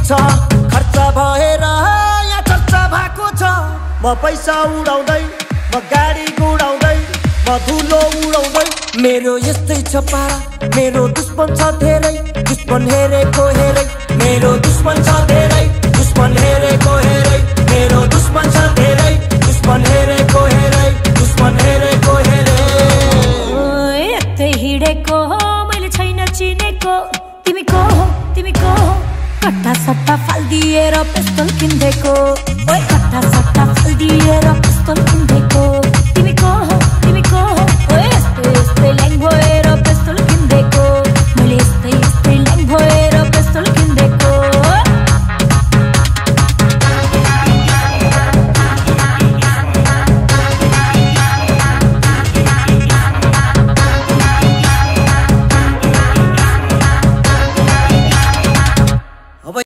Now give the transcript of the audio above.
छ खर्च भएर यहाँ चर्चा भएको छ म पैसा उडाउँदै म गाडी गुडाउँदै म धुलो उडाउँदै मेरो यस्तै छ पारा मेरो दुश्मन छ धेरै दुश्मन हेरेको हेरै मेरो दुश्मन छ धेरै दुश्मन हेरेको हेरै मेरो दुश्मन छ धेरै दुश्मन हेरेको हेरै दुश्मन हेरेको हेरै यतै हिडेको मैले छैन चिनेको तिमी को हो कट्टा सट्टा फाल्दिएर पिस्तल किन्देको ओए कट्टा सट्टा फाल्दिएर पिस्तल किन्देको